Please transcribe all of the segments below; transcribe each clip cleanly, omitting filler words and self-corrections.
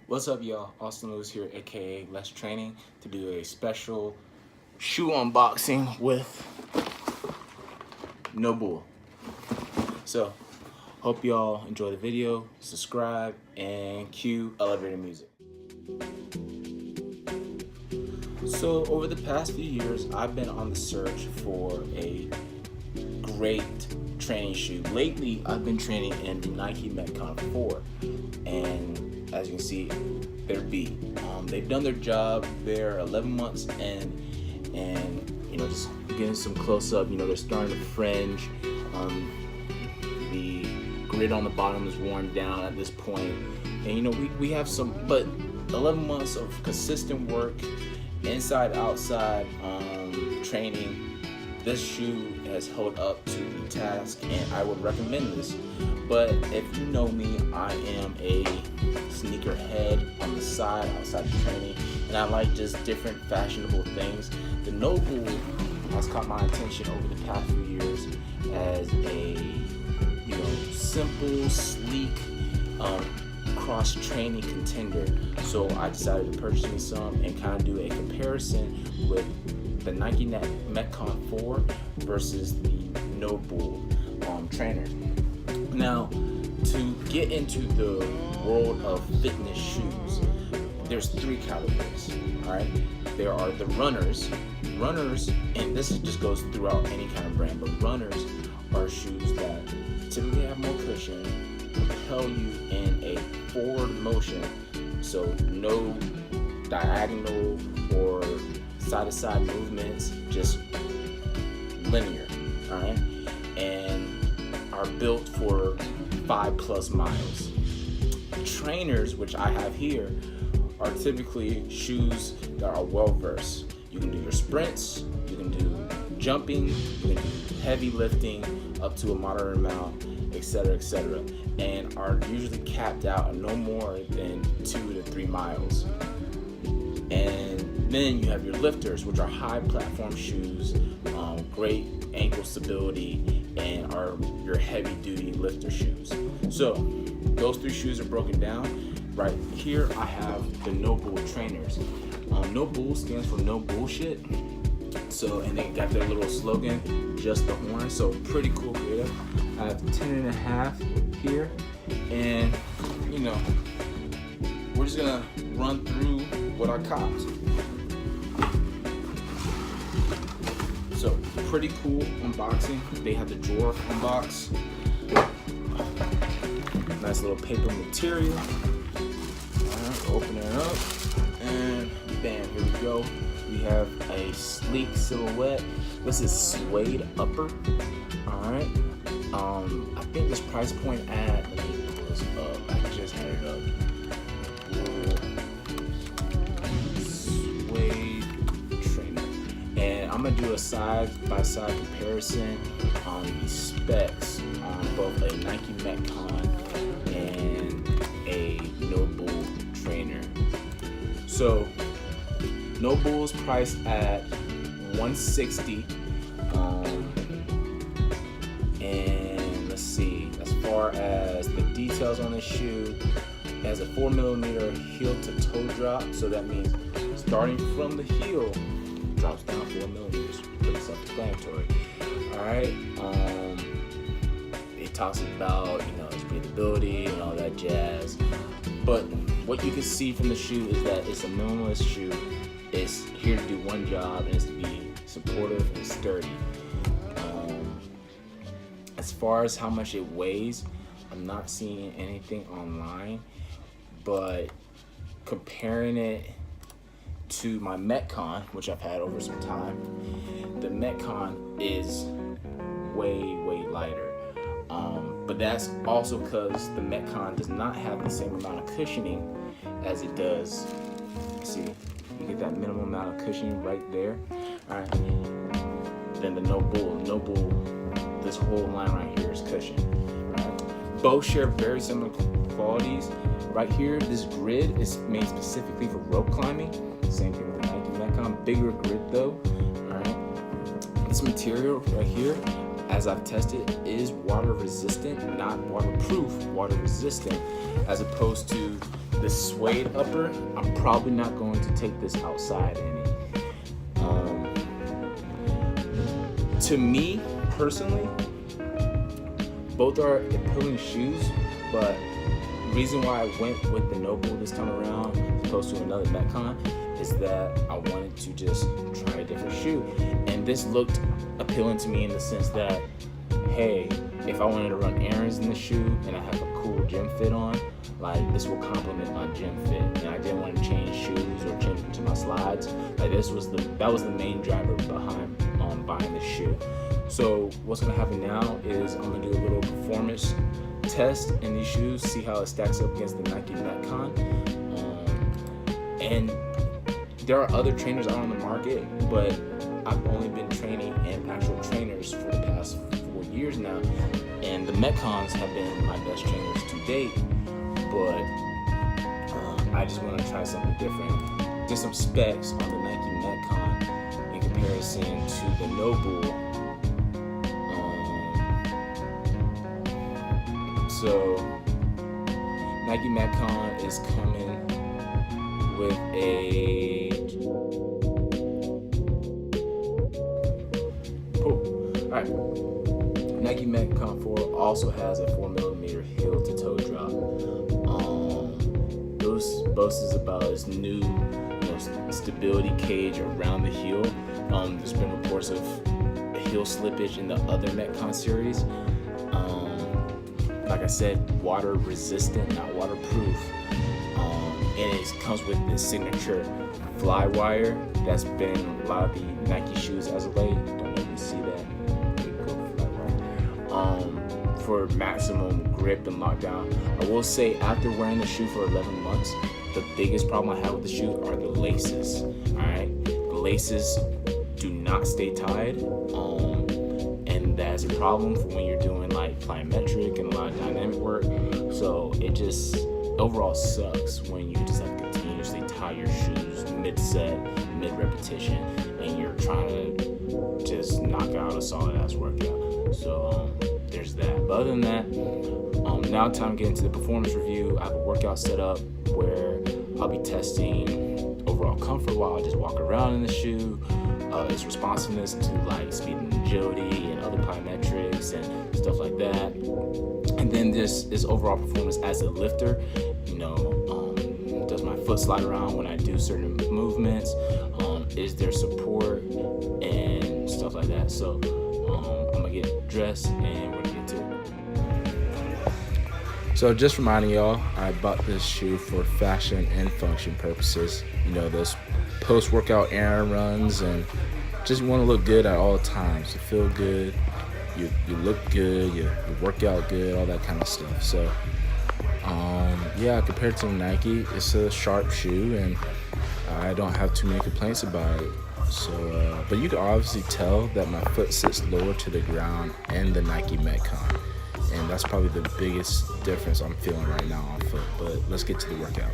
What's up, y'all? Austin Lewis here, aka Less Training, to do a special shoe unboxing with NOBULL. So, hope y'all enjoy the video, subscribe, and cue elevator music. So, over the past few years, I've been on the search for a great training shoe. Lately, I've been training in the Nike Metcon 4, and as you can see, they're B. They've done their job. They're 11 months in, and you know, just getting some close up. You know, they're starting to fringe. The grid on the bottom is worn down at this point, and you know, we have some, but 11 months of consistent work, inside outside training. This shoe has held up to the task, and I would recommend this. But if you know me, I am a sneaker head on the side, outside of training, and I like just different fashionable things. The NOBULL has caught my attention over the past few years as a simple, sleek, cross-training contender. So I decided to purchase me some and kind of do a comparison with the Nike Metcon 4 versus the NOBULL Trainer. Now, to get into the world of fitness shoes, there's three categories. All right, there are the runners, and this just goes throughout any kind of brand, but runners are shoes that typically have more cushion, propel you in a forward motion, so no diagonal or side-to-side movements, just linear, all right, and are built for 5+ miles. Trainers, which I have here, are typically shoes that are well-versed. You can do your sprints, you can do jumping, you can do heavy lifting up to a moderate amount, etc., and are usually capped out at no more than 2 to 3 miles. And then you have your lifters, which are high platform shoes, great ankle stability, and are your heavy duty lifter shoes. So those three shoes are broken down. Right here I have the NOBULL Trainers. NOBULL stands for no bullshit. So, and they got their little slogan, just the horn. So pretty cool creative. I have 10.5 here, and you know, we're just gonna run through what I copped. So pretty cool unboxing. They have the drawer unbox. Nice little paper material. Alright, open it up, and bam, here we go. We have a sleek silhouette. This is suede upper. Alright. I think this price point at, let me pull this up. I just had it up. I'm gonna do a side-by-side comparison on the specs on both a Nike Metcon and a NOBULL Trainer. So NOBULL's priced at $160, and let's see, as far as the details on this shoe, it has a 4mm heel to toe drop, so that means starting from the heel drops down 4 millimeters, pretty self-explanatory. All right, it talks about, you know, its breathability and all that jazz. But what you can see from the shoe is that it's a minimalist shoe. It's here to do one job, and it's to be supportive and sturdy. As far as how much it weighs, I'm not seeing anything online, but comparing it to my Metcon, which I've had over some time, the Metcon is way lighter. But that's also because the Metcon does not have the same amount of cushioning as it does. See, you get that minimum amount of cushioning right there. All right. Then the NOBULL, this whole line right here is cushioned. All right. Both share very similar qualities. Right here, this grid is made specifically for rope climbing. Same thing with the Nike Metcon, bigger grid though. All right. This material right here, as I've tested, is water resistant, not waterproof, water resistant, as opposed to the suede upper, I'm probably not going to take this outside any. To me personally, both are appealing shoes, but the reason why I went with the NOBULL this time around as opposed to another Metcon is that I wanted to just try a different shoe. And this looked appealing to me in the sense that, hey, if I wanted to run errands in the shoe and I have a cool gym fit on, like this will complement my gym fit. And I didn't want to change shoes or change into my slides. Like that was the main driver behind buying this shoe. So what's gonna happen now is I'm gonna do a little performance test in these shoes, see how it stacks up against the Nike Metcon. And there are other trainers out on the market, but I've only been training in actual trainers for the past 4 years now, and the Metcons have been my best trainers to date. But I just want to try something different. Just some specs on the Nike Metcon in comparison to the NOBULL. So Nike Metcon is coming with a alright. Nike Metcon 4 also has a 4mm heel to toe drop. Those boasts about its new stability cage around the heel. There's been reports of heel slippage in the other Metcon series. Like I said, water resistant, not waterproof. And it comes with this signature fly wire that's been in a lot of the Nike shoes as of late. Don't know if you see that. There you go, fly wire. For maximum grip and lockdown. I will say, after wearing the shoe for 11 months, the biggest problem I have with the shoe are the laces. Alright, the laces do not stay tied. And that's a problem for when you're doing like plyometric and a lot of dynamic work. So it just overall sucks when you just have to continuously tie your shoes mid-set, mid-repetition, and you're trying to just knock out a solid-ass workout. So there's that. But other than that, now time to get into the performance review. I have a workout set up where I'll be testing overall comfort while I just walk around in the shoe, its responsiveness to like speed and agility and other plyometrics and stuff like that. And then this is overall performance as a lifter. Does my foot slide around when I do certain movements? Is there support and stuff like that? So I'm gonna get dressed and we're gonna get to it. So just reminding y'all, I bought this shoe for fashion and function purposes. Those post-workout errand runs, and just want to look good at all times. You feel good, you look good, you work out good, all that kind of stuff. So yeah, compared to Nike, it's a sharp shoe, and I don't have too many complaints about it. So, but you can obviously tell that my foot sits lower to the ground in the Nike Metcon, and that's probably the biggest difference I'm feeling right now on foot. But let's get to the workout.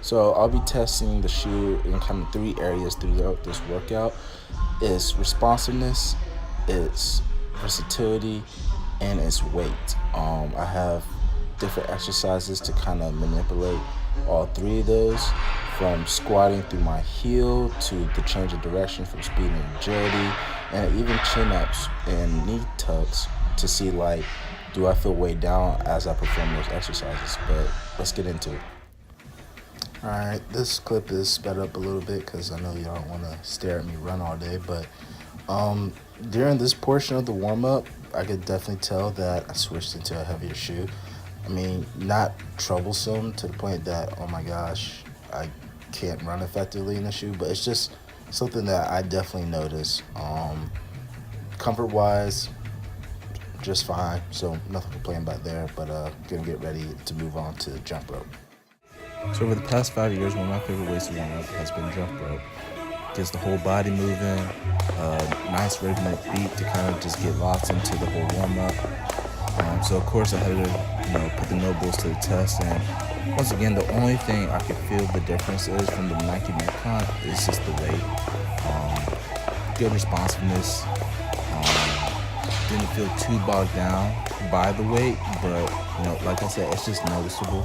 So I'll be testing the shoe in kind of 3 areas throughout this workout. It's responsiveness, its versatility, and its weight. I have different exercises to kind of manipulate all 3 of those, from squatting through my heel to the change of direction from speed and agility, and even chin-ups and knee tucks to see like, do I feel weighed down as I perform those exercises. But let's get into it. Alright, this clip is sped up a little bit because I know y'all don't want to stare at me run all day, but during this portion of the warm-up, I could definitely tell that I switched into a heavier shoe. I mean, not troublesome to the point that, oh my gosh, I can't run effectively in the shoe, but it's just something that I definitely notice. Comfort-wise, just fine, so nothing to complain about there, but gonna get ready to move on to jump rope. So over the past 5 years, one of my favorite ways to warm up has been jump rope. Gets the whole body moving, nice rhythmic beat to kind of just get locked into the whole warm up. So of course I had to, put the NOBULLs to the test, and once again, the only thing I could feel the difference is from the Nike Metcon is just the weight. Good responsiveness. Didn't feel too bogged down by the weight, but like I said, it's just noticeable.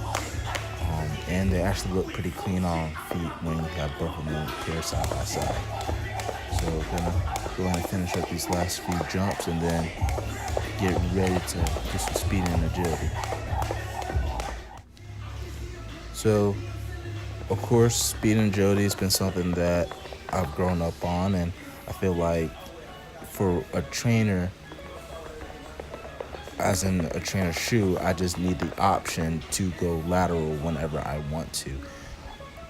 And they actually look pretty clean on feet when you have both of them paired side by side. So gonna go ahead and finish up these last few jumps and then get ready to do some speed and agility. So, of course, speed and agility has been something that I've grown up on, and I feel like for a trainer, as in a trainer shoe, I just need the option to go lateral whenever I want to.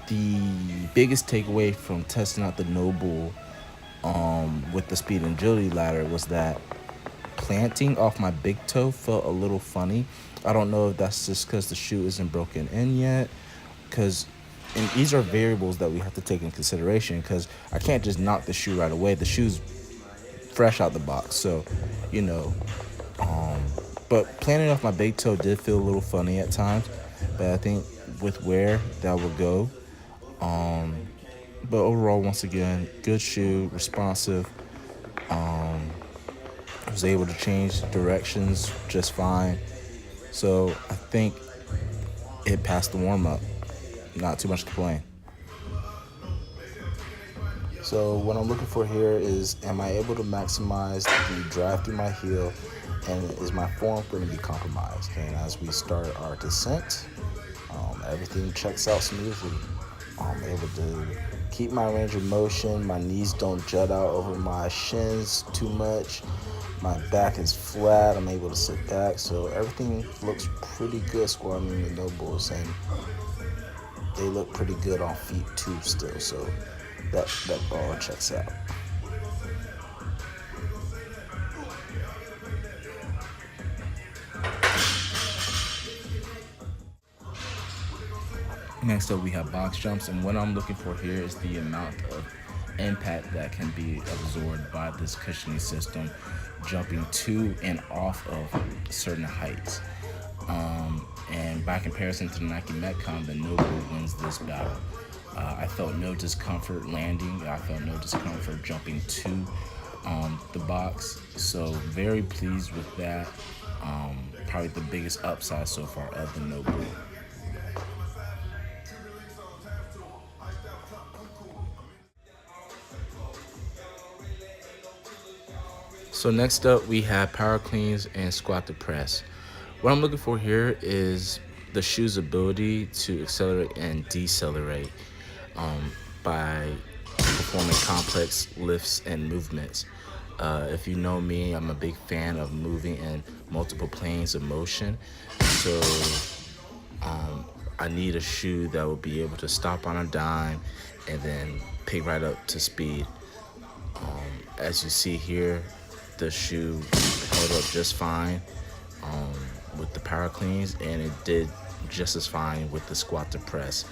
The biggest takeaway from testing out the NOBULL with the speed and agility ladder was that planting off my big toe felt a little funny. I don't know if that's just because the shoe isn't broken in yet, and these are variables that we have to take in consideration because I can't just knock the shoe right away. The shoe's fresh out the box, so you know. But planting off my big toe did feel a little funny at times, but I think with wear that will go. But overall, once again, good shoe, responsive. I was able to change directions just fine. So I think it passed the warm-up. Not too much to complain. So what I'm looking for here is, am I able to maximize the drive through my heel, and is my form going to be compromised? And as we start our descent, everything checks out smoothly. I'm able to keep my range of motion. My knees don't jut out over my shins too much. My back is flat. I'm able to sit back. So everything looks pretty good squatting the NOBULLs, and they look pretty good on feet too still. So that all checks out. Next up, we have box jumps, and what I'm looking for here is the amount of impact that can be absorbed by this cushioning system, jumping to and off of certain heights. And by comparison to the Nike Metcon, the NOBULL wins this battle. I felt no discomfort landing. I felt no discomfort jumping to the box. So very pleased with that. Probably the biggest upside so far of the NOBULL. So next up, we have power cleans and squat to press. What I'm looking for here is the shoe's ability to accelerate and decelerate by performing complex lifts and movements. If you know me, I'm a big fan of moving in multiple planes of motion. So I need a shoe that will be able to stop on a dime and then pick right up to speed. As you see here, the shoe held up just fine with the power cleans, and it did just as fine with the squat to press.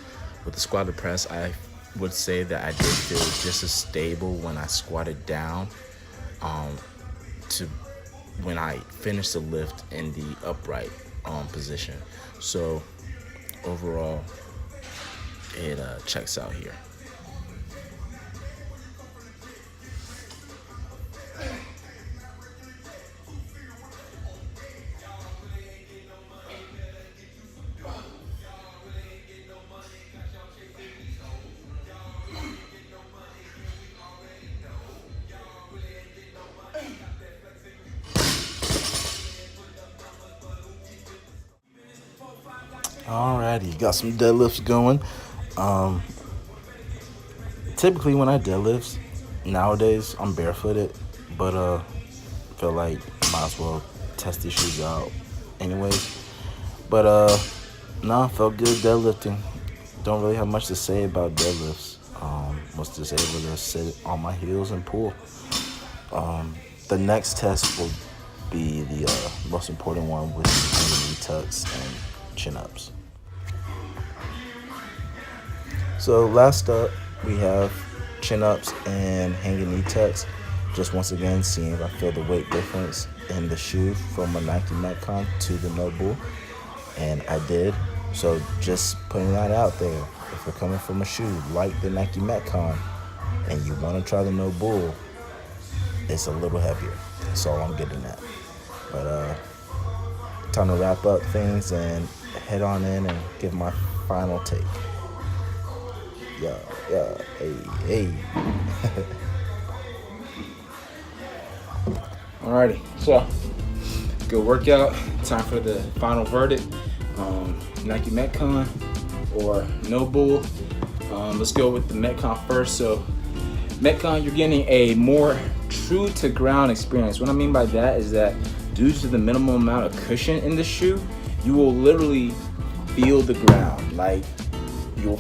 With the squat to press, I would say that I did feel just as stable when I squatted down to when I finished the lift in the upright position. So overall, it checks out here. Alrighty, got some deadlifts going. Typically when I deadlift, nowadays I'm barefooted, but feel like might as well test these shoes out anyways. But no, felt good deadlifting. Don't really have much to say about deadlifts. Was just able to sit on my heels and pull. The next test will be the most important one, with knee tucks and chin-ups. So last up, we have chin-ups and hanging knee tucks. Just once again, seeing if I feel the weight difference in the shoe from a Nike Metcon to the NOBULL, and I did. So just putting that out there. If you're coming from a shoe like the Nike Metcon and you want to try the NOBULL, it's a little heavier. That's all I'm getting at. But time to wrap up things and head on in and give my final take. Yeah, hey. Alrighty, so good workout. Time for the final verdict. Nike Metcon or NOBULL. Let's go with the Metcon first. So Metcon, you're getting a more true to ground experience. What I mean by that is that due to the minimal amount of cushion in the shoe, you will literally feel the ground, like you'll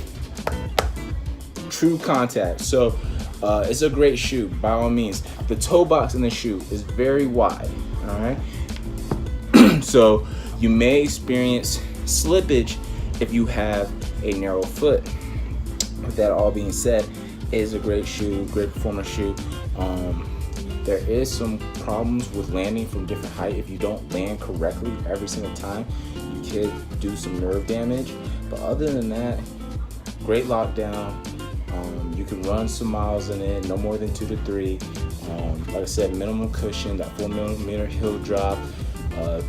true contact. So it's a great shoe by all means. The toe box in the shoe is very wide, all right? So you may experience slippage if you have a narrow foot. With that all being said, it is a great shoe, great performance shoe. There is some problems with landing from different height. If you don't land correctly every single time, you could do some nerve damage. But other than that, great lockdown. You can run some miles in it, no more than 2 to 3. Like I said, minimal cushion, that 4mm heel drop,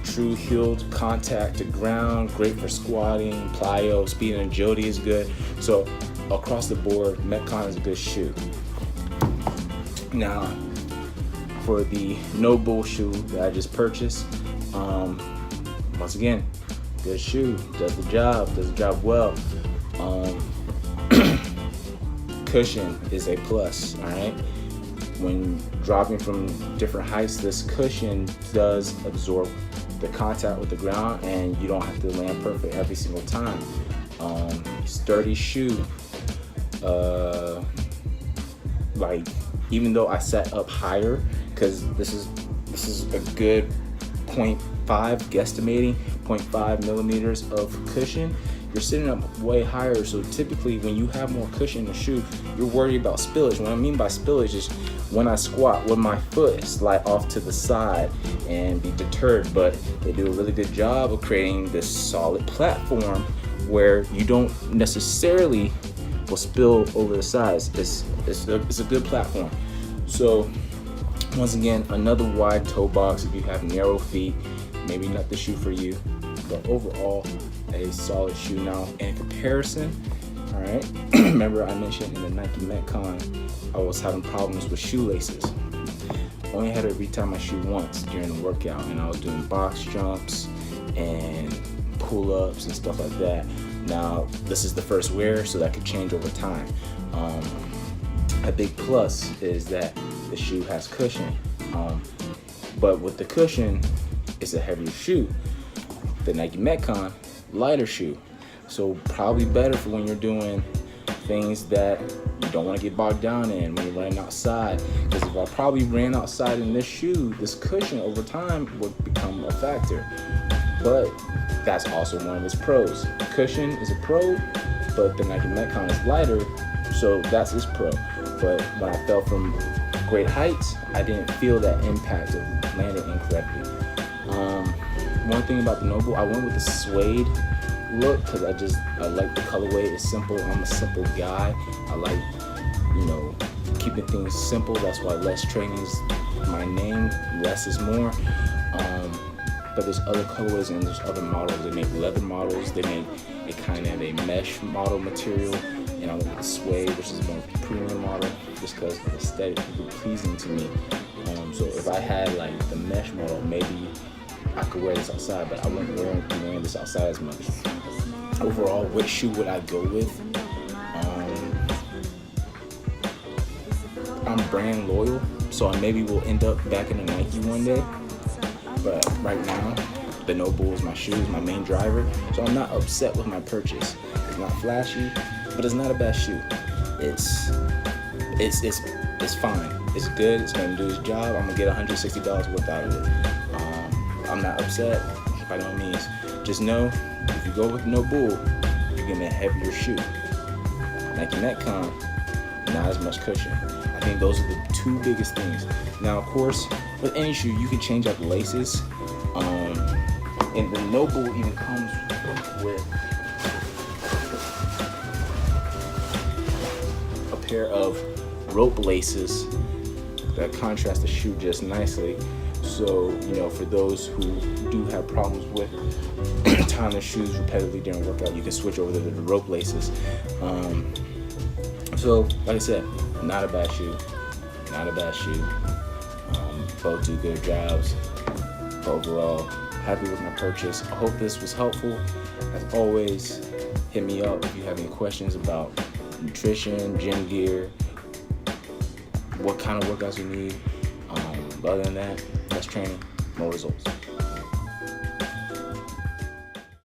true heeled contact to ground, great for squatting, plyo, speed and agility is good. So across the board, Metcon is a good shoe. Now, for the NOBULL shoe that I just purchased, once again, good shoe, does the job well. Cushion is a plus, all right? When dropping from different heights, this cushion does absorb the contact with the ground and you don't have to land perfect every single time. Sturdy shoe. Like, even though I set up higher, because this is a good 0.5 guesstimating 0.5 millimeters of cushion, you're sitting up way higher. So typically when you have more cushion in the shoe, you're worried about spillage. What I mean by spillage is when I squat, when my foot slide off to the side and be deterred. But they do a really good job of creating this solid platform where you don't necessarily will spill over the sides. It's a good platform. So once again, another wide toe box if you have narrow feet, maybe not the shoe for you, but overall a solid shoe. Now in comparison, all right, remember I mentioned in the Nike Metcon I was having problems with shoelaces. Only had to retie my shoe once during the workout, and I was doing box jumps and pull-ups and stuff like that. Now this is the first wear, so that could change over time. A big plus is that the shoe has cushion, but with the cushion, it's a heavier shoe. The Nike Metcon, lighter shoe, so probably better for when you're doing things that you don't want to get bogged down in when you're running outside. Because if I probably ran outside in this shoe, this cushion over time would become a factor. But that's also one of its pros. Cushion is a pro, but the Nike Metcon is lighter, so that's its pro. But when I fell from great heights, I didn't feel that impact of landing incorrectly. One thing about the NOBULL, I went with the suede look because I like the colorway. It's simple. I'm a simple guy. I like, keeping things simple. That's why less training is my name. Less is more. But there's other colorways and there's other models. They make leather models. They make a kind of a mesh model material. And I went with the suede, which is a more premium model, just because the aesthetic is pleasing to me. So if I had like the mesh model, maybe I could wear this outside, but I wouldn't be wearing this outside as much. Overall, which shoe would I go with? I'm brand loyal, so I maybe will end up back in a Nike one day. But right now, the NOBULL is my shoe, is my main driver, so I'm not upset with my purchase. It's not flashy, but it's not a bad shoe. It's fine. It's good. It's gonna do its job. I'm gonna get $160 worth out of it. I'm not upset by no means. Just know, if you go with NOBULL, you're getting a heavier shoe. Nike Metcon, not as much cushion. I think those are the two biggest things. Now, of course, with any shoe, you can change out the laces. And the NOBULL even comes with a pair of rope laces that contrast the shoe just nicely. So, for those who do have problems with tying their shoes repetitively during workout, you can switch over to the rope laces. So, like I said, not a bad shoe. Both do good jobs. Overall, happy with my purchase. I hope this was helpful. As always, hit me up if you have any questions about nutrition, gym gear, what kind of workouts you need. But other than that, that's training, more results.